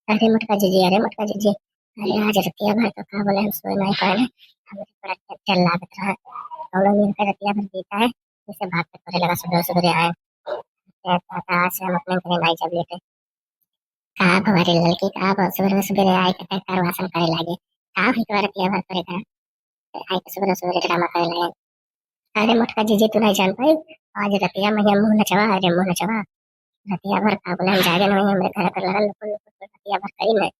अरे मटका जीजी, अरे मटका जीजी, अरे आज रतिया भर तो का बोले हम सोए नहीं पाए। हमें तो बड़ा चल लागत रहा। कौनो मिल के रतिया भर पीता है, इसे भाग के करे लगा सुबह सुबह आए। आज से हम अपने घर नहीं जब लेते। का भवारी लड़की का बहुत सुबह सुबह आए के कर वासन करे लागे। का भी तो रतिया भर करे का आए के सुबह सुबह ड्रामा करे लगे। अरे मटका जीजी तू नहीं जान पाई, आज रतिया में मुंह नचवा, अरे मुंह नचवा। रतिया भर का बोले हम जागे नहीं, हमरे घर पर लगा लुकुर लुकुर रतिया भर करी नहीं।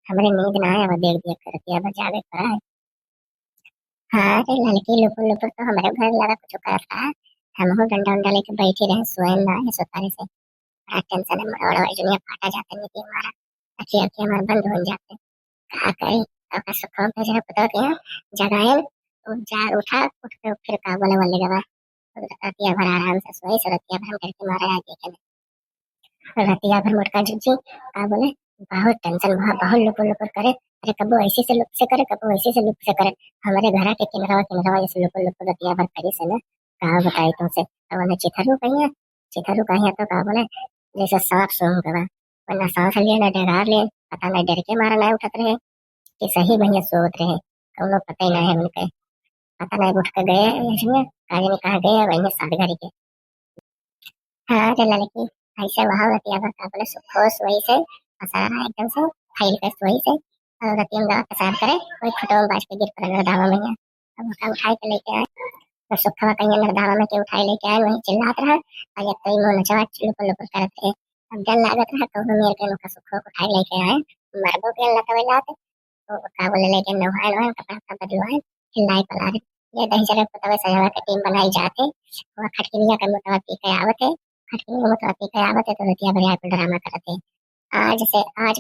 हमरे नींद ना आए, अब देख देख कर रतिया भर जागे पड़ा है। हाँ रे लड़की लुपुर लुपुर तो हमारे घर लगा कुछ करता है। हम हो डंडा उंडा लेके बैठे रहे, सोए ना है सोतारे से। बड़ा टेंशन है, मरोड़ा वजनिया फाटा जाते नहीं कि हमारा अखी अखी हमारे बंद हो जाते। का करी अब सुखों पे जरा पता के जगाए तो जा उठा, उठ के फिर का बोले वाले गवा रतिया भर आराम से सोए, सो रतिया भर हम करके मारा आगे के रतिया भर मोटका जुजी का बोले बहुत टेंशन बहुत लुपुर लुपुर करे। अरे कबो ऐसे से लुक से करे, कबो ऐसे से लुक से करे। हमारे घर के किनरवा किनरवा ऐसे लुपुर लुपुर रतिया भर करी से ना का बताई तुमसे। अब उन्हें चिथरू कहिए तो का बोले जैसे सांप सूंघ गवा, वरना सांस लिए ना डरा लिए, पता नहीं डर के मारा नहीं उठत रहे कि सही भैया सोत रहे। कौनो पता ही नहीं है उनके, पता नहीं उठ के गए इसमें काजे में कहा गए वही साथ घर के। हाँ रे लड़की, ऐसे वहां रतिया भर का बोले सुखोस वही से पसारा एकदम से फाइल कर वही से। और रतिया में दवा पसार करे कोई फोटो में बाज के गिर पड़े दावा में है। अब उसका उठाई के लेके आए तो सुखवा कहीं नरदावा में के उठाई लेके आए, वही चिल्लात रहा और ये कई मुंह नचवा लुपुर लुपुर करत रहे। अब डर लागत रहा तो मेरे के मुका सुखवा को उठाई लेके आए। मरबो के अल्लाह तवला तो का बोले लेके नहाए नहाए कपड़ा का बदलवाए हिलाई पला रहे। ये दही जगह पतवे सजावा के टीम बनाई जाते वह खटकिनिया का मुतवा पी के आवत है। खटकिनिया मुतवा पी के आवत है तो रतिया भरिया पे ड्रामा करते हैं। आज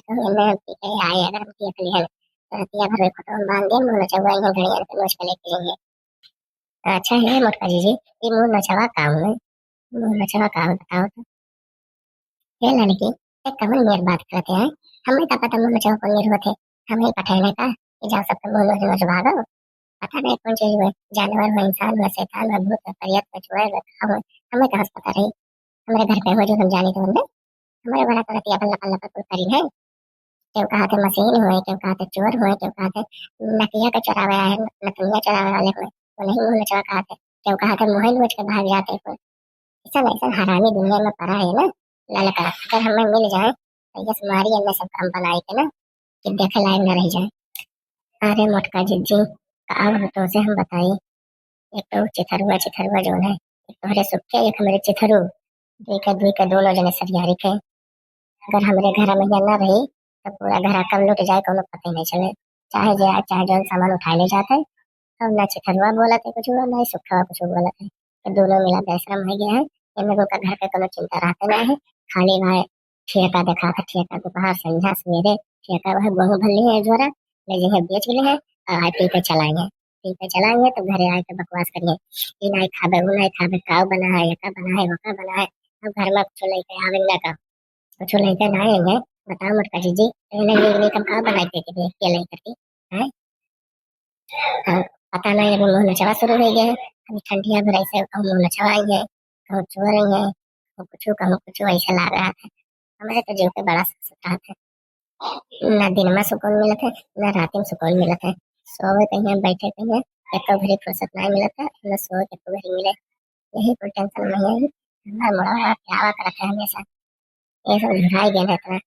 कहूँ मैं पी के आए अगर हम पी के लिए तो रतिया भर में फोटो बांध दे मुंह नचवा इन घड़िया पे नोच के लेके जाइए। अच्छा है मोटका जीजी, ये मुंह नचवा का हूँ, मुंह नचवा का बताओ तो। ये लड़की एक कमल मेर बात करते हैं, हमें का पता मुंह नचवा कौन मेर होते। हमें पठाने का कि जाओ सबके मुंह नच भागो, पता नहीं कौन चीज हुए, जानवर हो इंसान हो शैतान हो भूत हो परियत हो चुड़ैल हो खाओ, हमें कहाँ से पता रही। हमारे घर पे हो जो हम जाने तो हमने हमारे बड़ा तो रतिया पल्ला पल्ला पर करी है। क्यों कहा थे मशीन हुए, क्यों कहा थे चोर हुए, क्यों कहा थे नकिया का चरावे आए, नकलिया चरावे वाले हुए तो नहीं मुंह नचवा कहा थे। क्यों कहा थे मोबाइल बेच के भाग जाते कोई। ऐसा ऐसा हरामी दुनिया में पड़ा है ना ललका, अगर हमें मिल जाए तो ये मारी अन्य सब काम बनाए के ना कि देखे लायक न रह जाए। अरे मोटका जिज्जी अब तो से हम बताइए, एक तो चिथरुआ जो है, एक तो हरे सुखे एक हमारे चिथरू, दुई का दोनों जने सरियारी थे। अगर हमारे घर में ये ना रही तो पूरा घर कब लुट जाए कोनो पता ही नहीं चले। चाहे जाए चाहे जो सामान उठा ले जाते, अब ना चिथरुआ बोला थे कुछ हुआ ना ही सुखा कुछ बोला थे। तो दोनों मिला बेशरम हो गया है। इन लोगों का घर का कोनो चिंता रहते ना है, खाली भाई ठेका देखा था, ठेका दोपहर संध्या सवेरे ठेका वह बहु भली है जोरा ले जे बेच गए हैं और आई पी पे चलाएंगे। पी पे चलाएंगे तो घरे आए के बकवास करिए, ये नहीं खाबे वो नहीं खाबे, काव बना है यका बना है वका बना है। अब घर में कुछ लेके आवे ना का कुछ लेके ना आएंगे। बताओ मुटका जी इन्हें ये कब का बनाई थे कि ये नहीं करती है। हाँ, पता नहीं अभी मुंह नचवा शुरू हो गया है। अभी ठंडिया भी ऐसे कहूँ मुंह नचवा आई है, कहूँ चो रही है, कहूँ कुछ ऐसा लग रहा था। हमारे तो जीव पे बड़ा सुख था, ना दिन में सुकून मिला था ना रात में सुकून मिला था। सोए कहीं बैठे कहीं एक घड़ी फुर्सत नहीं मिला था, न सोए एक घड़ी मिले। यही कोई टेंशन नहीं है। हमारा मुड़ावा प्यावा कर रखा है हमेशा, ये सब झुराई गया रहता है।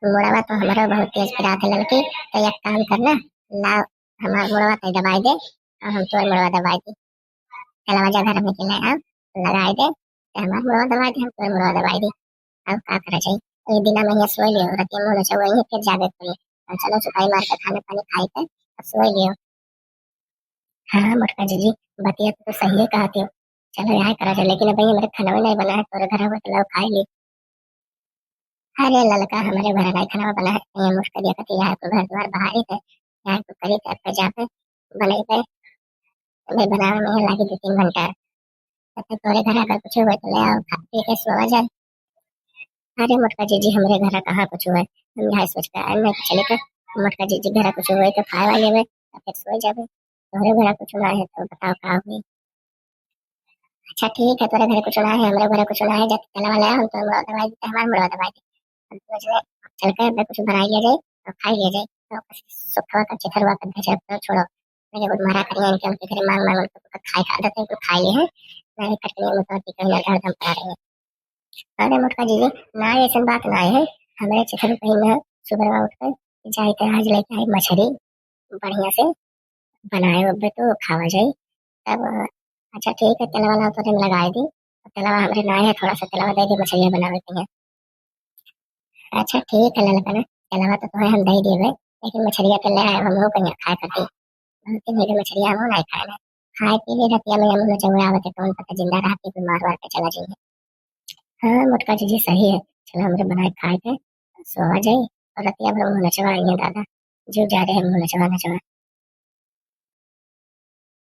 मुड़ावा तो हमारा बहुत तेज पिराते लड़की, तो एक काम करना ला हमारा मुड़ावा तो दबाई दे और हम तो मुड़ावा दबाई दे चला जा घर में खिलाए आप लगाई दे तो हमारा मुड़ावा दबाई दे हम तो मुड़ावा दबाई दे। अब क्या करा चाहिए, एक दिन में ये सोई लियो रतिया मुँह नचा वही फिर जागे पड़ी और चलो चुपाई मार के खाने पानी खाई के अब सोई लियो। हाँ मोटका जी बतिया तो सही है कहती हो, चलो यहाँ करा जाए लेकिन अभी हमारे खाना भी नहीं बना है, तोरे घर में तो खाई ली। अरे ललका हमारे घर नहीं खाना बना है, ये मुश्किल दिया करती है तो घर द्वार बाहर ही थे, यहाँ तो करी थे पे जाते बने पे तुम्हें बनाने में लगी 2-3 घंटा। तब तक तोरे घर अगर कुछ हुआ तो ले आओ खा पी के सो जाए। अरे मोटका जीजी हमारे घर कहाँ कुछ हुआ है, हम यहाँ सोच कर आए नहीं चले कर मोटका जीजी घर कुछ हुआ है तो खाए वाले में फिर सो जाए। तोरे घर कुछ हुआ है तो बताओ क्या हुई। अच्छा ठीक है, तोरे घर कुछ हुआ है हमारे घर कुछ हुआ है जब चला वाला है हम तो दवाई देते हमारे मुड़वा दवाई दे चल के अब कुछ बनाई लिया जाए और खाई लिया जाए तो सुखवा का चिथरवा का भेजा तो छोड़ो मेरे को मारा करिए इनके उनके घरे मांग मांग उनको खाए खा आदत है तो खाई लिए हैं नहीं कटनी में तो टिकन ना हरदम पड़ा रहे हैं। अरे मोटका जी ना ऐसा बात ना है हमारे चिथर कहीं ना सुबह उठकर जाए तो आज लेके आई मछली बढ़िया से बनाए अब तो खावा जाए तब अच्छा ठीक है तेल वाला तो लगा दी तेलवा हमारे ना है थोड़ा सा तेलवा दे दी मछलियाँ बनावे के लिए। अच्छा ठीक है ललका ना तेलवा तो तुम्हें हम दे दिए लेकिन मछलियाँ के ले आए हम लोग कहीं खाए करती लेकिन मेरी मछलियाँ हम नहीं खाए ना खाए पी ली रतिया में हम चौड़ा आवते कौन पता जिंदा रहती फिर मार वार के चला जाइए। हाँ मोटका जी सही है चलो हमारे बनाए खाए थे सोवा जाए और रतिया भर मुँह नचवा दादा जो जा रहे हैं मुँह नचवा नचवा